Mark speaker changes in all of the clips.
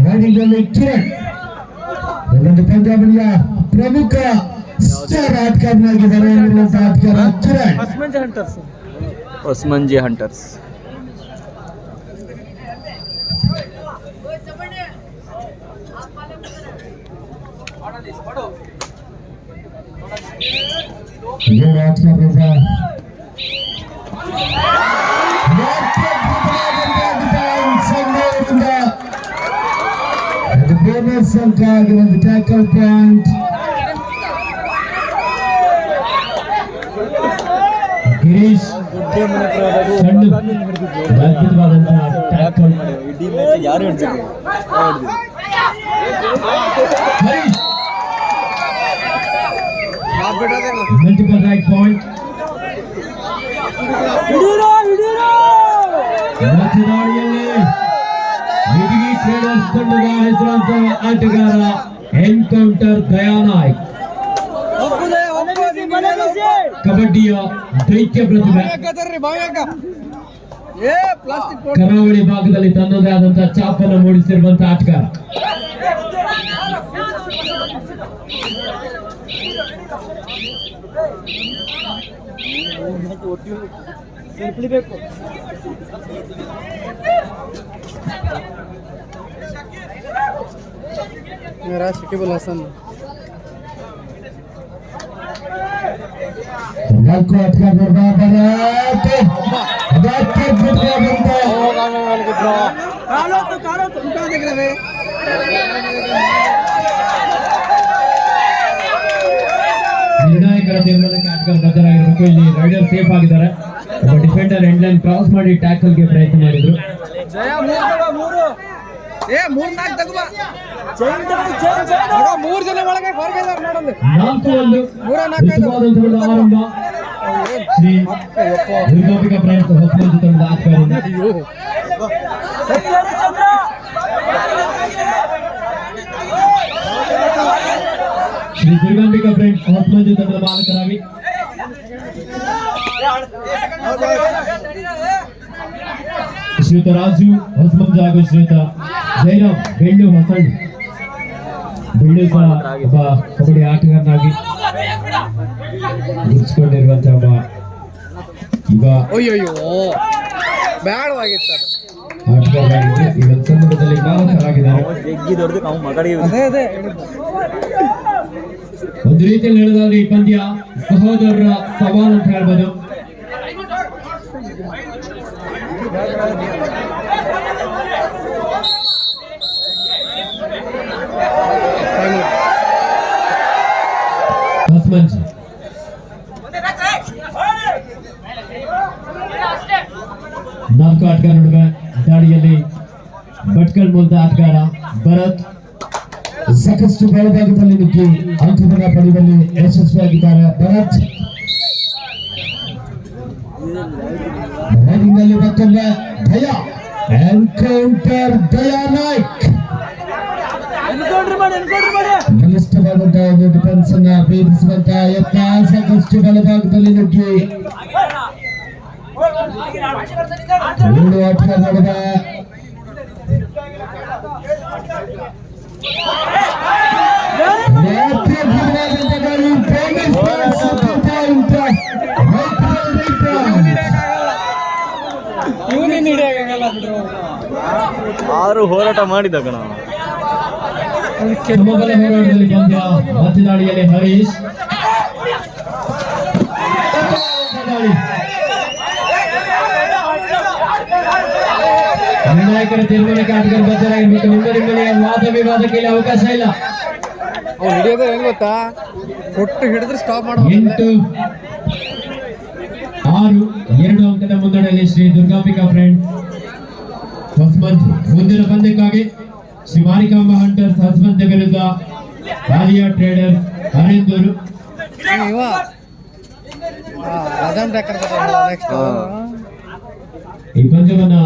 Speaker 1: ರನ್ನಿಂಗ್ನಲ್ಲಿ ಕಿರಣ್ ಒಂದು ಪಂದ್ಯಾವಳಿಯ ಪ್ರಮುಖ ಸ್ಟಾರ್ ಆಟಗಾರನಾಗಿ ಬರೆಯುವಂತಹ ಆಟಗಾರ ಕಿರಣ್.
Speaker 2: ಒಸ್ಮಂಜಿ ಹಂಟರ್ಸ್.
Speaker 1: ಬೋನಸ್ ಅಂಕ ಆಗಿರುವಂತಹ ಟ್ಯಾಕಲ್ ಪಾಯಿಂಟ್. ಗಿರೀಶ್ ಸಣ್ಣ ಅದ್ಭುತವಾದಂತಹ ಟ್ಯಾಕಲ್.
Speaker 2: ಯಾರು
Speaker 1: ಹರೀಶ್ multiple right point. ಮಧ್ಯದಾಳಿಯಲ್ಲಿ ಮಿಡಿಗಿ ಟ್ರೇಡರ್ಸ್ ತಂಡದ ಹೆಸರಾಂತ ಆಟಗಾರ ಎನ್ಕೌಂಟರ್ ದಯಾನಾಯ್ಕ್. ಕಬಡ್ಡಿಯ ದೈತ್ಯ ಪ್ರತಿಭೆ. ಕರಾವಳಿ ಭಾಗದಲ್ಲಿ ತನ್ನದೇ ಆದಂತಹ ಛಾಪನ್ನು ಮೂಡಿಸಿರುವಂತಹ ಆಟಗಾರ.
Speaker 3: शकीबुल हसन
Speaker 1: ನಾಲ್ಕು ಆಟಗಾರರು ನಿರ್ಣಾಯಕರ ತೀರ್ಮಾನಕ್ಕೆ ಆಟಗಾರ ಬದ್ಧರಾಗಿರಬೇಕು. ಇಲ್ಲಿ ರೈಡರ್ ಸೇಫ್ ಆಗಿದ್ದಾರೆ. ಒಬ್ಬ ಡಿಫೆಂಡರ್ ಎಂಡ್ ಲೈನ್ ಕ್ರಾಸ್ ಮಾಡಿ ಟ್ಯಾಕಲ್ಗೆ ಪ್ರಯತ್ನ ಮಾಡಿದ್ರು. ಆರಂಭ ಶ್ರೀ ದುರ್ಗಾಂಬಿಕಾ ಫ್ರೆಂಡ್ಸ್ ಹೊಸಮಂಜು ತಂಡದ ಆಟಗಾರರಿಂದ. ಶ್ರೀ ದುರ್ಗಾಂಬಿಕಾ ಫ್ರೆಂಡ್ಸ್ ಹೊಸಮಂಜು ತಂಡದ ಮಾಲಕರಾಗಿ ಶ್ರೀಯುತ ರಾಜು ಹೊಸಮಂಜು ಹಾಗೂ ಶ್ರೀಯುತ ಜೈರಾಮ್ ಬೆಳ್ಳು ಹೊಸಳ್ಳಿ. ಬೆಳ್ಳು ಸಹ ಒಬ್ಬ ಕಬಡ್ಡಿ ಆಟಗಾರನಾಗಿ ಗುರುತಿಸಿಕೊಂಡಿರುವಂತಹ ಒಬ್ಬ ಈಗ ಆಟಗಾರರಾಗಿದ್ದು ಈ ಒಂದು ಸಂದರ್ಭದಲ್ಲಿ ಮಾಲಕರಾಗಿದ್ದಾರೆ. ಒಂದು ರೀತಿಯಲ್ಲಿ ಹೇಳೋದಾದ್ರೆ ಈ ಪಂದ್ಯ ಸಹೋದರರ ಸವಾಲು ಅಂತ ಹೇಳ್ಬೋದು. ಹೊಸಮಂಜು ನಾಲ್ಕು ಆಟಗಾರ ನಡುವೆ ದಾಳಿಯಲ್ಲಿ ಭಟ್ಕಲ್ ಮೂಲದ ಆಟಗಾರ ಭರತ್ ಸಾಕಷ್ಟು ಬಲಭಾಗದಲ್ಲಿ ನುಗ್ಗಿ ಅಂಕವನ್ನು ಪಡೆಯುವಲ್ಲಿ ಯಶಸ್ವಿಯಾಗಿದ್ದಾರೆ. ಭರತ್ ರನ್ನಿಂಗ್ನಲ್ಲಿ ಮತ್ತೊಮ್ಮೆ ದಯ ಎನ್ಕೌಂಟರ್ ದಯಾನಾಯ್ಕ್. ಬಲಿಷ್ಠವಾದಂತಹ ಒಂದು ಡಿಫೆನ್ಸ್ ಅನ್ನ ಭೇದಿಸುವಂತಹ ಯತ್ನ. ಸಾಕಷ್ಟು ಬಲಭಾಗದಲ್ಲಿ ನುಗ್ಗಿ ಏಳು ಆಟಗಾರ ನಡುವೆ
Speaker 2: ಆರು ಹೋರಾಟ ಮಾಡಿದ ಕಣ.
Speaker 1: ಸಮಬಲ ಹೋರಾಟದಲ್ಲಿ ಪಂದ್ಯ. ಮಧ್ಯದಾಳಿಯಲ್ಲಿ ಹರೀಶ್ ನಿರ್ಣಾಯಕರ ತೀರ್ಮಾನಕ್ಕೆ ಆಟಗಾರ ಬದ್ಧರಾಗಿರ್ಬೇಕು. ನಿಮ್ಮಲ್ಲಿ ವಾದ ವಿವಾದಕ್ಕೆ ಇಲ್ಲಿ ಅವಕಾಶ ಇಲ್ಲ.
Speaker 3: ಹಿಡಿಯೋದು ಏನ್ ಗೊತ್ತಾ, ಕೊಟ್ಟು ಹಿಡಿದ್ರೆ ಸ್ಟಾಪ್ ಮಾಡೋ.
Speaker 1: 8-6 ಅಂಕದ ಮುನ್ನಡೆಯಲ್ಲಿ ಶ್ರೀ ದುರ್ಗಾಂಬಿಕಾ ಫ್ರೆಂಡ್ಸ್ ಹೊಸಮಂಜು. ಮುಂದಿನ ಪಂದ್ಯಕ್ಕಾಗಿ ಶ್ರೀ ಮಾರಿಕಾಂಬಾ ಹಂಟರ್ಸ್ ಹೊಸಮಂಜು ವಿರುದ್ಧ ಆಲಿಯಾ ಟ್ರೇಡರ್ಸ್ ಅರೆಂದೂರು. ಈ ಪಂದ್ಯವನ್ನ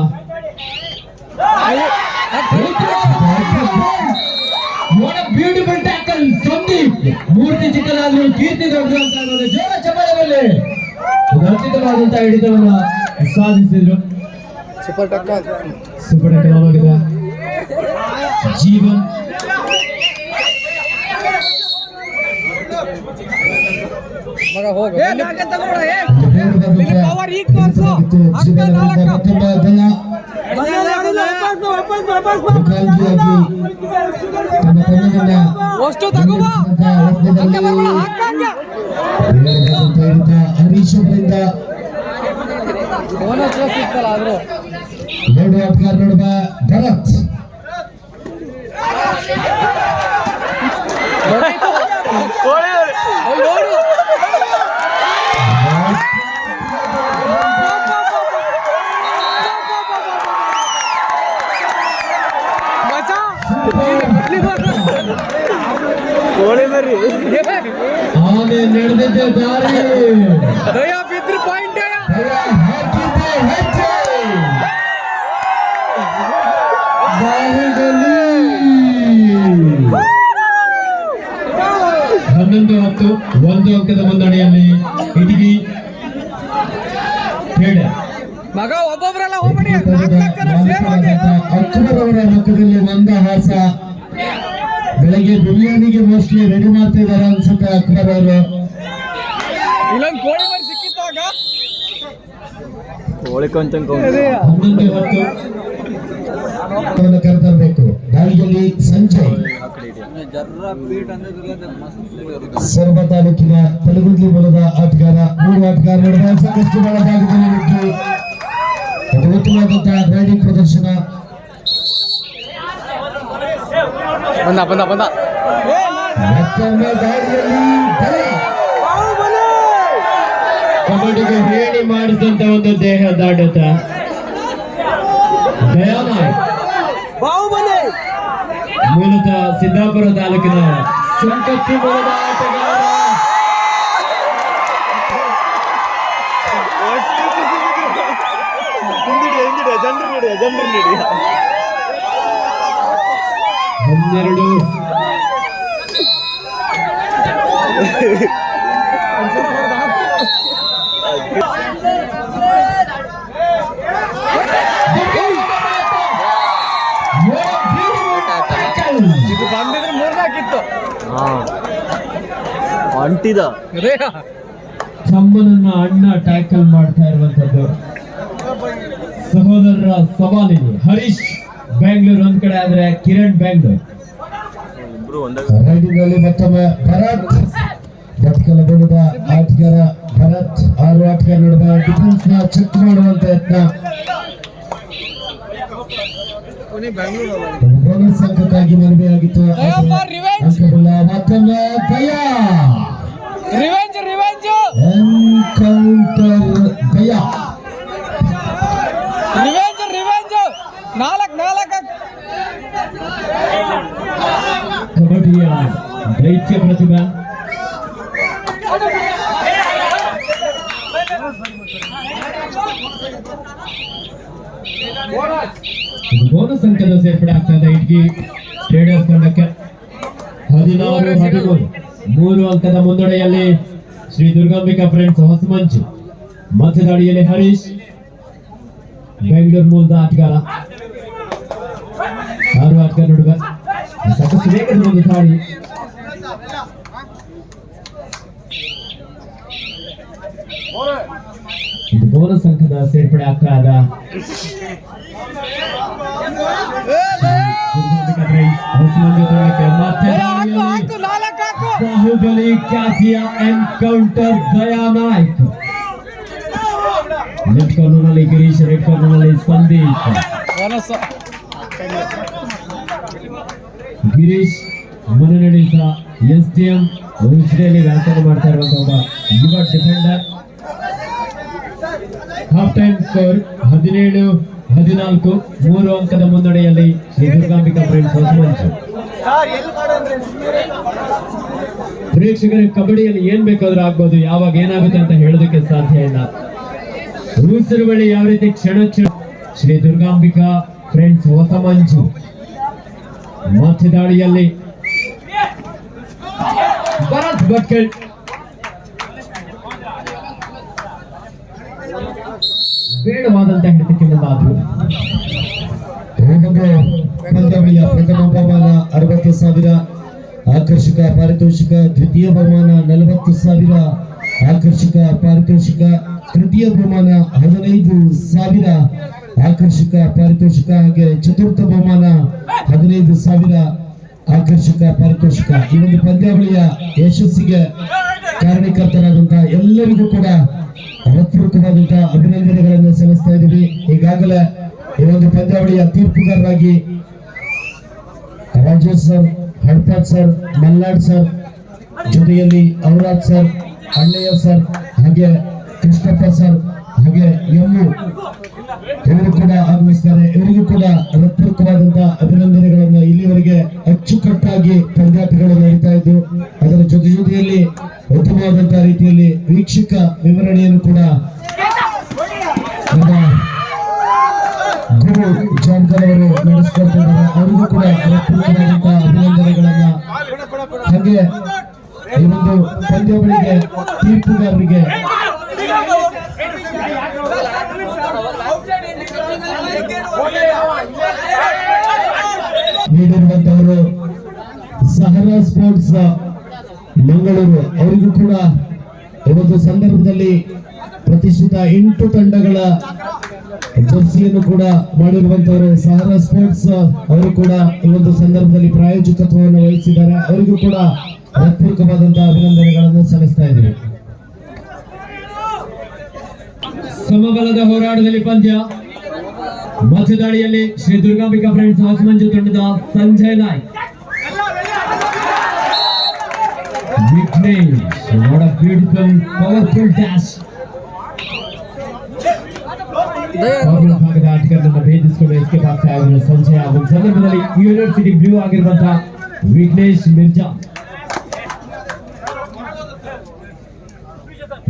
Speaker 1: ಬ್ಯೂಟಿಫುಲ್ ಟ್ಯಾಕಲ್ ಸಂದೀಪ್. ಮೂರ್ತಿ ಚಿಕ್ಕದಾದ್ರು ಕೀರ್ತಿ ದೊಡ್ಡ ಅಂತ ಅನ್ನೋದು ಜೋರ ಚಪ್ಪಾಳೆಯಲ್ಲಿ ಅತ್ಯುತ್ತಮವಾದಂತಹ ಹಿಡಿತವನ್ನ ಸಾಧಿಸಿದ್ರು.
Speaker 3: ಸೂಪರ್ ಟಕ್ಕಲ್
Speaker 1: ಆಗಿದೆ. ಜೀವನ್
Speaker 3: ಮಗ ಹೋಗ ಅಷ್ಟು ತಗೋಬಾ
Speaker 1: ಹರೀಶ್ ಅವರಿಂದ
Speaker 3: ಬೋನಸ್ ಸಿಕ್ಕಲ್ಲ ಆದ್ರೂ
Speaker 1: ಎರಡು ಆಟಗಾರ ನಡುವ ಭರತ್
Speaker 2: ಕೋಳಿ ಮರಿ
Speaker 1: ಆನೆ ನಡೆದಿದ್ದೆ ದಾರಿ
Speaker 3: ದಯಾ ಬಿದ್ರಿ ಪಾಯಿಂಟ್
Speaker 1: ಹಾಕಿದ್ದೆ ಹೆಜ್ಜೆ ಬಾಹುಬಲಿ 11-10 ಒಂದು ಅಂಕದ ಮುನ್ನಡೆಯಲ್ಲಿ ಇಟಗಿ ಹೇಳ
Speaker 3: ಮಗ ಒಬ್ಬೊಬ್ರೆಲ್ಲ ಹೋಗ್ಬೇಡಿ
Speaker 1: ಅಕ್ಬರ್ ಅವರ ಮುಖದಲ್ಲಿ ಮಂದಹಾಸ ಬೆಳಗ್ಗೆ ಬಿರಿಯಾನಿಗೆ ಮೋಸ್ಟ್ಲಿ ರೆಡಿ ಮಾಡ್ತಾ ಇದ್ದಾರೆ ಅನ್ಸುತ್ತೆ ಅಕ್ಬರ್ ಅವರು
Speaker 3: ಇಲ್ಲೊಂದು ಕೋಳಿ ಮರಿ ಸಿಕ್ಕಿತ್ತಾಗ
Speaker 2: ಕೋಳಿ ಕೊಂಚಂಕ
Speaker 1: 11-10 ಕರೆತರಬೇಕು ದಾಳಿಯಲ್ಲಿ ಸಂಜಯ್ ಸರ್ವ ತಾಲೂಕಿನ ತಲಗುಂದಿ ಮೂಲದ ಆಟಗಾರ 3 ಆಟಗಾರ ನಡುವೆ ಸಾಕಷ್ಟು ಬಲಭಾಗದಲ್ಲಿ ನಿಂತು ಒಂದು ಉತ್ತಮವಾದಂತಹ ರೈಡಿಂಗ್ ಪ್ರದರ್ಶನ
Speaker 3: ಬಂದ
Speaker 1: ಮತ್ತೊಮ್ಮೆ ದಾಳಿಯಲ್ಲಿ ಕಬಡ್ಡಿಗೆ ಹೇಳಿ ಮಾಡಿದಂತ ಒಂದು ದೇಹ ದಾಟತ ದಯಾನಾಯಕ್ ಮೂಲತಃ ಸಿದ್ದಾಪುರ ತಾಲೂಕಿನ ಸುಂಕತ್ತಿ ಮೂಲದ ಆಟಗಾರ
Speaker 2: ಜನರು
Speaker 1: 12
Speaker 3: ಇದು ಬಂದಿದ್ರೆ 3 ಹಾಕಿತ್ತು
Speaker 2: ಅಂಟಿದ
Speaker 1: ತಮ್ಮನನ್ನ ಅಣ್ಣ ಟ್ಯಾಕಲ್ ಮಾಡ್ತಾ ಇರುವಂತದ್ದು ಸಹೋದರರ ಸವಾಲಿಗೆ ಹರೀಶ್ ಬೆಂಗಳೂರು ಒಂದ್ ಕಡೆ ಆದ್ರೆ ಕಿರಣ್ ಬೆಂಗಳೂರು
Speaker 2: ಇಬ್ರು ಒಂದೇ
Speaker 1: ರೈಡಿಂಗ್ ಅಲ್ಲಿ ಮತ್ತೊಮ್ಮೆ ಭರತ್ ಬದುಕಲಗೊಂಡ ಆಟಗಾರ ಭರತ್ 6 ಆಟಗಾರ ನಡುವೆ ಡಿಫೆನ್ಸ್ ನ ಚೆಕ್ ಮಾಡುವಂತ ಯತ್ನ ಬೋನಸ್ ಅಂಕಕ್ಕಾಗಿ ಮನವಿಯಾಗಿತ್ತು ಅಂಕವಿಲ್ಲ ಮತ್ತೊಮ್ಮೆ ದಯಾ
Speaker 3: ರಿವೆಂಜ್
Speaker 1: ಎನ್ಕೌಂಟರ್ ದಯಾ
Speaker 3: ರಿವೆಂಜ್ 4
Speaker 1: ಕಬಡ್ಡಿಯ ದೈತ್ಯ ಪ್ರತಿಭಾ ಬೋನಸ್ ಅಂಕದ ಸೇರ್ಪಡೆ ಆಗ್ತಾ ಇದೆ ಇಟ್ಗಿ ಟ್ರೇಡರ್ಸ್ ತಂಡಕ್ಕೆ 16-13 3 ಅಂಕದ ಮುನ್ನಡೆಯಲ್ಲಿ ಶ್ರೀ ದುರ್ಗಾಂಬಿಕಾ ಫ್ರೆಂಡ್ಸ್ ಹೊಸಮಂಚು ಮಧ್ಯದಾಳಿಯಲ್ಲಿ ಹರೀಶ್ ಬೆಂಗಳೂರು ಮೂಲದ ಆಟಗಾರ 6 ಆಟಗಾರ ನಡುವೆ ಸಾಕಷ್ಟು ವೇಗದ ಒಂದು ದಾಳಿ ಇದು ಬೋನಸ್ ಅಂಕದ ಸೇರ್ಪಡೆ ಆಗ್ತಾ ಇದೆ ಬಾಹುಬಲಿ ಖ್ಯಾತಿಯ ಎನ್ಕೌಂಟರ್ ದಯಾ ನಾಯ್ಕ್ ಲೆಫ್ಟ್ ಕಾರ್ನರ್ನಲ್ಲಿ ಗಿರೀಶ್ ರೈಟ್ ಕಾರ್ನರ್ನಲ್ಲಿ ಸಂದೀಪ್ ಗಿರೀಶ್ ಮನೆನಡಿಸ SDM ಉಜಿರೆಯಲ್ಲಿ ವ್ಯಾಸಂಗ ಮಾಡ್ತಾ ಇರುವಂತಹ ಒಬ್ಬ ಯುವ ಡಿಫೆಂಡರ್ ಹಾಫ್ ಟೈಮ್ ಸ್ಕೋರ್ 17-14 3 ಅಂಕದ ಮುನ್ನಡೆಯಲ್ಲಿ ಶ್ರೀ ದುರ್ಗಾಂಬಿಕಾ ಫ್ರೆಂಡ್ಸ್ ಹೊಸಮಂಚು ಪ್ರೇಕ್ಷಕರಿಗೆ ಕಬಡ್ಡಿಯಲ್ಲಿ ಏನ್ ಬೇಕಾದ್ರೂ ಆಗ್ಬೋದು ಯಾವಾಗ ಏನಾಗುತ್ತೆ ಅಂತ ಹೇಳೋದಕ್ಕೆ ಸಾಧ್ಯ ಇಲ್ಲ ರೂಸರು ಬಳಿ ಯಾವ ರೀತಿ ಕ್ಷಣ ಶ್ರೀ ದುರ್ಗಾಂಬಿಕಾ ಫ್ರೆಂಡ್ಸ್ ಹೊಸಮಂಚು ಮಧ್ಯದಾಳಿಯಲ್ಲಿ ಭರತ್ ಭಟ್ಕಲ್ ಬೇಡವಾದಂತ ಹಿಡಿತಕ್ಕೆ ಮುಂದಾದ್ರು ಪಂದ್ಯಾವಳಿಯ ಪ್ರಥಮ ಬಹುಮಾನ 60,000 ಆಕರ್ಷಕ ಪಾರಿತೋಷಿಕ, ದ್ವಿತೀಯ ಬಹುಮಾನ 40,000 ಆಕರ್ಷಕ ಪಾರಿತೋಷಿಕ, ತೃತೀಯ ಬಹುಮಾನ 15,000 ಆಕರ್ಷಕ ಪಾರಿತೋಷಿಕ, ಹಾಗೆ ಚತುರ್ಥ ಬಹುಮಾನ 15,000 ಆಕರ್ಷಕ ಪಾರಿತೋಷಿಕ. ಈ ಒಂದು ಪಂದ್ಯಾವಳಿಯ ಯಶಸ್ಸಿಗೆ ಕಾರಣಕರ್ತರಾದಂತಹ ಎಲ್ಲರಿಗೂ ಕೂಡ ಹೃತ್ಪೂರ್ವಕವಾದಂತಹ ಅಭಿನಂದನೆಗಳನ್ನು ಸಲ್ಲಿಸ್ತಾ ಇದ್ದೀವಿ. ಈಗಾಗಲೇ ಈ ಒಂದು ಪಂದ್ಯಾವಳಿಯ ತೀರ್ಪುಗಾರರಾಗಿ ರಾಜೇಶ್ ಸರ್, ಹಡ್ಪಾಟ್ ಸರ್, ಮಲ್ನಾಡ್ ಸರ್, ಜೊತೆಯಲ್ಲಿ ಔರಾಜ್ ಸರ್, ಅಣ್ಣಯ್ಯ ಸರ್, ಹಾಗೆ ಕೃಷ್ಣಪ್ಪ ಸರ್, ಹಾಗೆ ಎಮ್ಮು ಇವರು ಕೂಡ ಆಗಮಿಸ್ತಾರೆ. ಇವರಿಗೂ ಕೂಡ ಹೃತ್ಪೂರ್ವಕವಾದಂತಹ ಅಭಿನಂದನೆಗಳನ್ನು. ಇಲ್ಲಿವರೆಗೆ ಅಚ್ಚುಕಟ್ಟಾಗಿ ಪಂದ್ಯಾಟಗಳು ನಡೀತಾ ಇದ್ದು, ಅದರ ಜೊತೆಯಲ್ಲಿ ಉತ್ತಮವಾದಂತಹ ರೀತಿಯಲ್ಲಿ ವೀಕ್ಷಕ ವಿವರಣೆಯನ್ನು ಕೂಡ ನಮ್ಮ ಗುರು ಜಾನ್ಕರ್ ಅವರು ನಡೆಸಿಕೊಡ್ತಿದ್ದಾರೆ. ಅವರಿಗೂ ಕೂಡ ಹೃತ್ಪೂರ್ವಕವಾದಂತಹ ಅಭಿನಂದನೆಗಳನ್ನ. ಹಾಗೆ ಈ ಒಂದು ಪಂದ್ಯಾವಳಿಗೆ ತೀರ್ಪುಗಾರರಿಗೆ ನೀಡಿರುವಂತವರು ಸಹರಾ ಸ್ಪೋರ್ಟ್ಸ್ ಮಂಗಳೂರು, ಅವರಿಗೂ ಕೂಡ ಈ ಒಂದು ಸಂದರ್ಭದಲ್ಲಿ ಪ್ರತಿಷ್ಠಿತ 8 ತಂಡಗಳ ಜರ್ಸಿಯನ್ನು ಕೂಡ ಮಾಡಿರುವಂತವರು ಸಹರಾ ಸ್ಪೋರ್ಟ್ಸ್ ಅವರು ಕೂಡ ಈ ಒಂದು ಸಂದರ್ಭದಲ್ಲಿ ಪ್ರಾಯೋಜಕತ್ವವನ್ನು ವಹಿಸಿದ್ದಾರೆ. ಅವರಿಗೂ ಕೂಡ ಹೃತ್ಪೂರ್ವಕವಾದಂತಹ ಅಭಿನಂದನೆಗಳನ್ನು ಸಲ್ಲಿಸ್ತಾ ಇದ್ದೀವಿ. ಸಮಬಲದ ಹೋರಾಟದಲ್ಲಿ ಪಂದ್ಯ. ಮಧ್ಯದಾಳಿಯಲ್ಲಿ ಶ್ರೀ ದುರ್ಗಾಂಬಿಕಾ ಫ್ರೆಂಡ್ಸ್ ಹೊಸಮಂಜು ತಂಡದ Sanjay Naik, Vignesh, what a beautiful powerful dash. ಭಾಗದ ಆಟಗಾರರನ್ನು ಭೇದಿಸಿಕೊಂಡು ಎಸ್ಕೇಪ್ ಆಗ್ತಾ ಇರುವ ಸಂಜಯ್. ಆ ಒಂದು ಸಂದರ್ಭದಲ್ಲಿ ಯೂನಿವರ್ಸಿಟಿ ಬ್ಲೂ ಆಗಿರುವಂತಹ ವಿಘ್ನೇಶ್ ಮಿರ್ಜಾ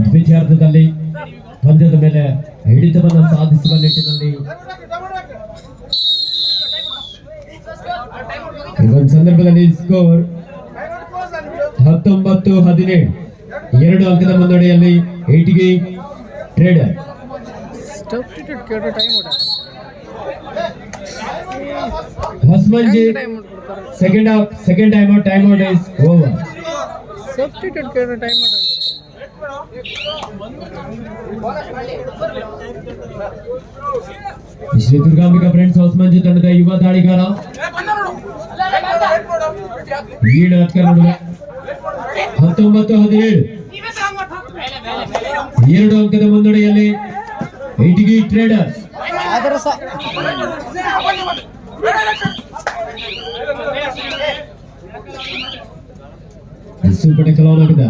Speaker 1: ದ್ವಿತೀಯಾರ್ಧದಲ್ಲಿ ಪಂದ್ಯದ ಮೇಲೆ ಹಿಡಿತವನ್ನು ಸಾಧಿಸುವ ನಿಟ್ಟಿನಲ್ಲಿ ಈ ಒಂದು ಸಂದರ್ಭದಲ್ಲಿ ಸ್ಕೋರ್ 19-17, 2 ಅಂಕದ ಮುನ್ನಡೆಯಲ್ಲಿ Itigi trader. Hosamanji second time out is over.
Speaker 3: Substitute ಕೇಳೋ time out
Speaker 1: Shri Durgambika friends Hosamanji ತಂಡದ ಯುವ ದಾಳಿಗಾರ ಲೀಡ್ ನಡುವೆ 19-17, 2 ಅಂಕದ ಮುನ್ನಡೆಯಲ್ಲಿ ಇಟಿಗಿ ಟ್ರೇಡರ್ಸ್. ಸೂಪರ್ ಟೆಕಲಾನ್ ಆಗಿದೆ.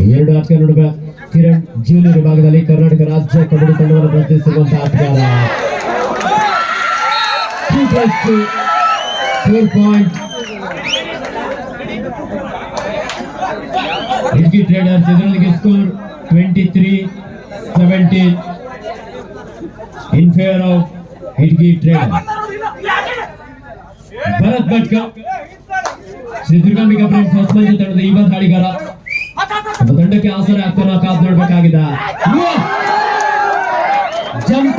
Speaker 1: 2 ಆಟಗಾರ ನಡುವೆ ಕಿರಣ್ ಜೂನಿಯರ್ ವಿಭಾಗದಲ್ಲಿ ಕರ್ನಾಟಕ ರಾಜ್ಯ ಕಬಡ್ಡಿ ತಂಡವನ್ನು ಪ್ರತಿನಿಧಿಸುವಂತಹ ಆಟಗಾರ. 4 ಪಾಯಿಂಟ್. ಇಟಿಗಿ ಟ್ರೇಡರ್ಸ್ ಇದರೊಂದಿಗೆ score 23-17 in favour of Itigi traders. Bharat ಭಟ್ಕ ಶ್ರೀ ದುರ್ಗಾಂಬಿಕಾ ಫ್ರೆಂಡ್ಸ್ ಹೊಸಮಂಜಿ ತಂಡದ ಯುವ ದಾಳಿಗಾರ. ತಂಡಕ್ಕೆ ಆಸರೆ ಆಗ್ತಾನ ಕಾದು ನೋಡ್ಬೇಕಾಗಿದೆ. ಜಂಪ್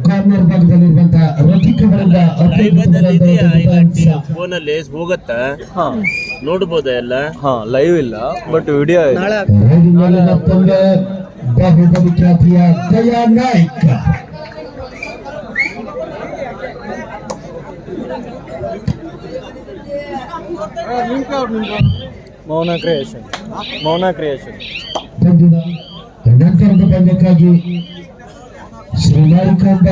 Speaker 1: ಕಾರ್ನರ್ ಭಾಗದಲ್ಲಿರುವಂತಹ ರಫೀಕ್ ಅವರಿಂದ
Speaker 2: ಫೋನಲ್ಲಿ ಹೋಗತ್ತ ನೋಡ್ಬೋದ ಎಲ್ಲ.
Speaker 4: ಲೈವ್ ಇಲ್ಲ ಬಟ್ ವಿಡಿಯೋ
Speaker 1: ಮತ್ತೊಂದು ಬಾಹುಬಲಿ ಖ್ಯಾತಿಯ ದಯಾ ನಾಯ್ಕ.
Speaker 4: ಮೌನ ಕ್ರಿಯೇಷನ್
Speaker 1: ಪಂದ್ಯದ ನಂತರದ ಪಂದ್ಯಕ್ಕಾಗಿ ಶ್ರೀಮಾರಿಕಾಂಬ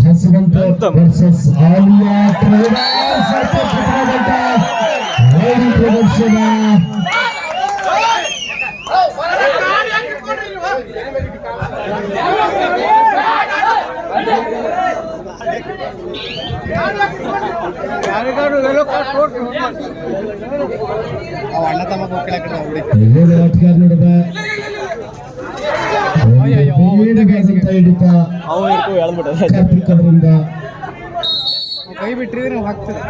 Speaker 1: ಹಸವಂತ ವರ್ಸಸ್ ಆಲಿಯಾ ಪ್ರದರ್ಶನ.
Speaker 3: ಅಣ್ಣ ತಮ್ಮ
Speaker 1: ಆಟಗಾರ ನಡುವೆ ಹಿಡಿತ ಕಾರ್ತಿಕ್ ಅವರಿಂದ
Speaker 3: ಕೈ ಬಿಟ್ಟಿದ್ರೆ ಹಾಕ್ತದೆ.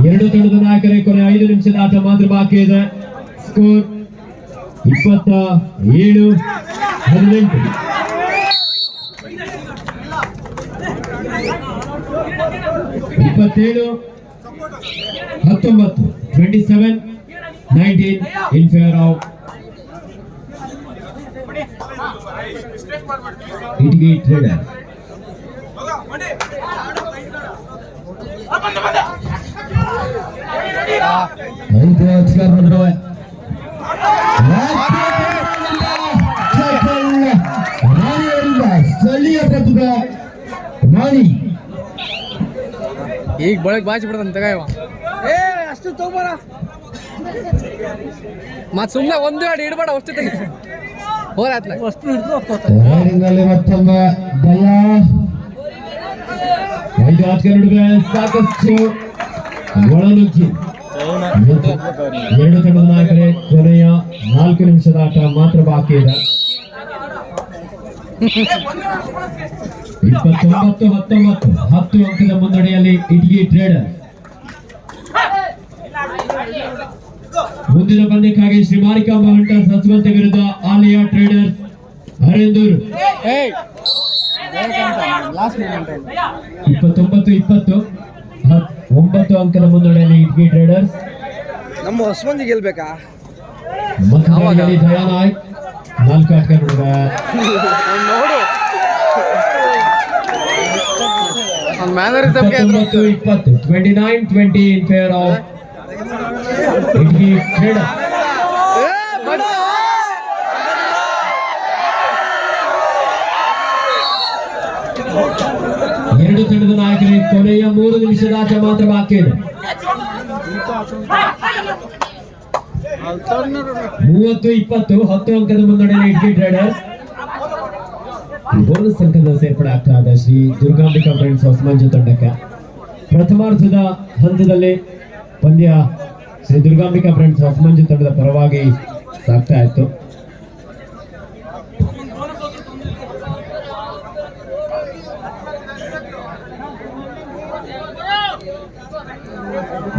Speaker 1: ಎರಡು ತಂಡದ ನಾಯಕರೇ ಕೊನೆ 5 ನಿಮಿಷದ ಆಟ ಮಾತ್ರ ಬಾಕಿ ಇದೆ. Score 27-18. 27-19 in favor of Itigi Traders. ಸ್ಥಳೀಯ ಪ್ರತಿಭೆ ರಾಣಿ
Speaker 3: ಈಗ ಬಳಕೆ ಬಾಚಿ ಬಿಡ್ತಾನೆ ತಗ ಇವ. ಅಷ್ಟು ತಗೋಬಾರ ಮತ್ ಸುಮ್ಮನೆ ಒಂದು ಅಡಿ ಇಡಬೇಡ ಅಷ್ಟು ತೆಗಿ ಹೋರಾತ್ಲ
Speaker 1: ರೈಡಿಂಗ್ನಲ್ಲಿ ಮತ್ತೊಮ್ಮೆ ದಯಾ. 5 ಆಟಗಾರ ನಡುವೆ ಸಾಕಷ್ಟು ಒಳನುಗ್ಗಿ. ಎರಡು ತಂಡದ ನಾಯಕರೇ ಕೊನೆಯ 4 ನಿಮಿಷದ ಆಟ ಮಾತ್ರ ಬಾಕಿ ಇದೆ. 29-19 10 ಅಂಕದ ಮುನ್ನಡೆಯಲ್ಲಿ ಇಟ್ಗಿ ಟ್ರೇಡರ್ಸ್. ಮುಂದಿನ ಪಂದ್ಯಕ್ಕಾಗಿ ಶ್ರೀ ಮಾರಿಕಾಂಬ ಹಂಟರ್ಸ್ ಹಸುವಂತೆ ವಿರುದ್ಧ ಆಲಿಯಾ ಟ್ರೇಡರ್ಸ್ ಹರೇಂದೂರು. 29-20 9 ಅಂಕದ ಮುನ್ನಡೆಯಲ್ಲಿ ಇಟ್ಗಿ ಟ್ರೇಡರ್ಸ್.
Speaker 3: ನಮ್ಮ ಹೊಸಮಂದಿ ಗೆಲ್ಬೇಕಾ
Speaker 1: ಮಧ್ಯದಲ್ಲಿ ದಯಾನಾಯಕ್ 4 ಆಟಗಾರ ನಡುವೆ
Speaker 3: ನೋಡು
Speaker 1: 29-20 29-20 in favor of Itgi Traders. ಎರಡು ತಂಡದ ನಾಯಕರಿಗೆ ಕೊನೆಯ 3 ನಿಮಿಷದ ಆಟ ಮಾತ್ರ ಬಾಕಿ ಇದೆ. 30-20 10 ಅಂಕದ ಮುನ್ನಡೆಯಲ್ಲಿ ಇಟ್ಗಿ ಟ್ರೇಡರ್ಸ್. ಬೋನಸ್ ಅಂಕದ ಸೇರ್ಪಡೆ ಆಗ್ತಾ ಶ್ರೀ ದುರ್ಗಾಂಬಿಕಾ ಫ್ರೆಂಡ್ಸ್ ಹೊಸಮಂಜು ತಂಡಕ್ಕೆ. ಪ್ರಥಮಾರ್ಧದ ಹಂತದಲ್ಲಿ ಪಂದ್ಯ ಶ್ರೀ ದುರ್ಗಾಂಬಿಕಾ ಫ್ರೆಂಡ್ಸ್ ಹೊಸಮಂಜು ತಂಡದ ಪರವಾಗಿ ಸಾಗ್ತಾ ಇತ್ತು.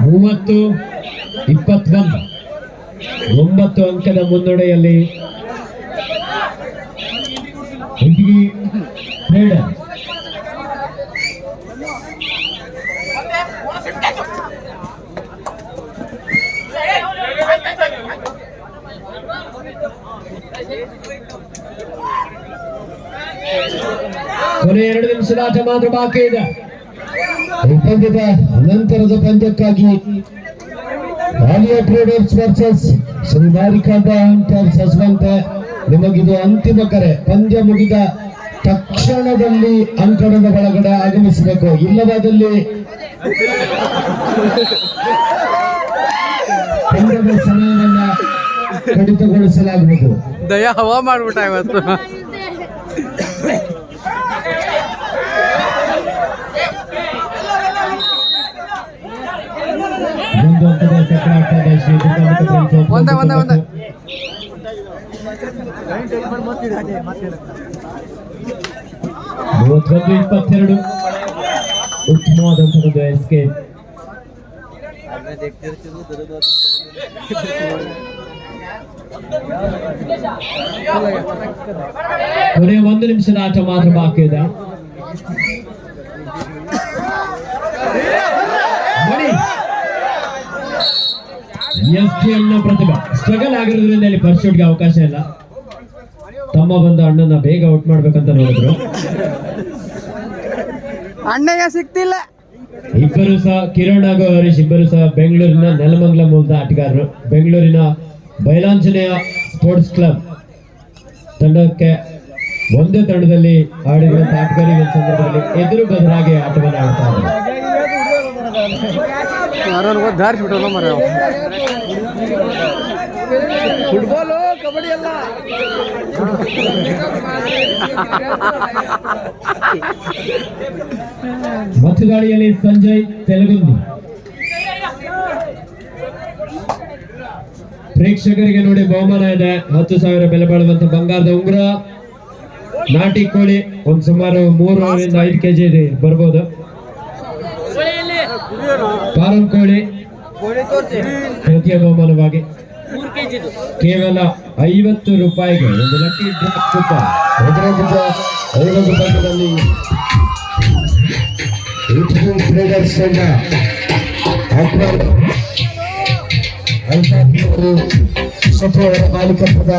Speaker 1: ಮೂವತ್ತು 21 9 ಅಂಕದ ಮುನ್ನಡೆಯಲ್ಲಿ ಇಟ್ಗಿ ಟ್ರೇಡರ್ಸ್. ಕೊನೆ 2 ನಿಮಿಷದ ಆಟ ಮಾತ್ರ ಬಾಕಿ ಇದೆ. ಪಂದ್ಯದ ನಂತರದ ಪಂದ್ಯಕ್ಕಾಗಿ Aliya traders versus Shri Marikamba hunters ಹಸುವಂತೆ. ನಿಮಗಿದು ಅಂತಿಮ ಕರೆ. ಪಂದ್ಯ ಮುಗಿದ ತಕ್ಷಣದಲ್ಲಿ ಅಂಕಣದ ಒಳಗಡೆ ಆಗಮಿಸಬೇಕು, ಇಲ್ಲವಾದಲ್ಲಿ ಪಂದ್ಯದ ಸಮಯವನ್ನ ಕಡಿತಗೊಳಿಸಲಾಗುವುದು.
Speaker 3: ದಯಾ ಹವಾ ಮಾಡ್ಬಿಟ್ಟ ಇವತ್ತು.
Speaker 1: ಒಂದು ಹಂತದ ಸಕ್ರ ಆಗ್ತದೆ ಶ್ರೀ ದುರ್ಗಾಂಬಿಕಾ ಫ್ರೆಂಡ್ಸ್.
Speaker 3: ಒಂದೇ
Speaker 1: 31-22 ಉತ್ತಮವಾದಂತಹ ಒಂದು ಎಸ್ಕೇಪ್. ಕೊನೆ 1 ನಿಮಿಷದ ಆಟ ಮಾತ್ರ ಬಾಕಿ ಇದೆ. ಎಸ್ಟಿಎಂನ ಪ್ರತಿಭೆ ಸ್ಟ್ರಗಲ್ ಆಗಿರೋದ್ರಿಂದ ಇಲ್ಲಿ ಪರ್ಶೂಟ್ಗೆ ಅವಕಾಶ ಇಲ್ಲ. ತಮ್ಮ ಬಂದ ಅಣ್ಣನ ಬೇಗ ಔಟ್ ಮಾಡ್ಬೇಕಂತ ನೋಡಿದ್ರು.
Speaker 3: ಅಣ್ಣಯ್ಯ ಸಿಕ್ತಿಲ್ಲ.
Speaker 1: ಇಬ್ಬರು ಸಹ ಕಿರಣ್ ಹಾಗೂ ಹರೀಶ್ ಇಬ್ಬರು ಸಹ ಬೆಂಗಳೂರಿನ ನೆಲಮಂಗಲ ಮೂಲದ ಆಟಗಾರರು. ಬೆಂಗಳೂರಿನ ಬಯಲಾಂಜನೇಯ ಸ್ಪೋರ್ಟ್ಸ್ ಕ್ಲಬ್ ತಂಡಕ್ಕೆ ಒಂದೇ ತಂಡದಲ್ಲಿ ಆಡಿರುವಂತಹ ಆಟಗಾರರಿಗೆ ಸಂದರ್ಭದಲ್ಲಿ ಎದುರು ಬದಲಾಗಿ ಆಟವನ್ನು ಆಡ್ತಾ ಇದ್ದಾರೆ.
Speaker 3: ಫುಟ್ಬಾಲು ಕಬಡ್ಡಿ ಎಲ್ಲ
Speaker 1: ಮತದಾಳಿಯಲ್ಲಿ ಸಂಜಯ್ ತೆಲಗುಂದಿ. ಪ್ರೇಕ್ಷಕರಿಗೆ ನೋಡಿ ಬಹುಮಾನ ಇದೆ. 10,000 ಬೆಲೆ ಬಾಳುವಂತ ಬಂಗಾರದ ಉಂಗುರ. ನಾಟಿ ಕೋಳಿ ಒಂದ್ ಸುಮಾರು 3ರಿಂದ 5 ಕೆಜಿ ಬರ್ಬೋದು. ಫಾರಂ ಕೋಳಿ ತೃತೀಯ ಬಹುಮಾನವಾಗಿ ಕೇವಲ 50 ರೂಪಾಯಿಗೆ ಒಂದು ಲಕ್ಕಿ ಡ್ರಾಪ್ ಕೂಪನ್.
Speaker 5: 50 ರೂಪಾಯಿಗಳಲ್ಲಿ ಟ್ರೇಡರ್ಸ್ ಸಂಘ ಅಲ್ಫಾ ಸಚಿವರ ಮಾಲೀಕತ್ವದ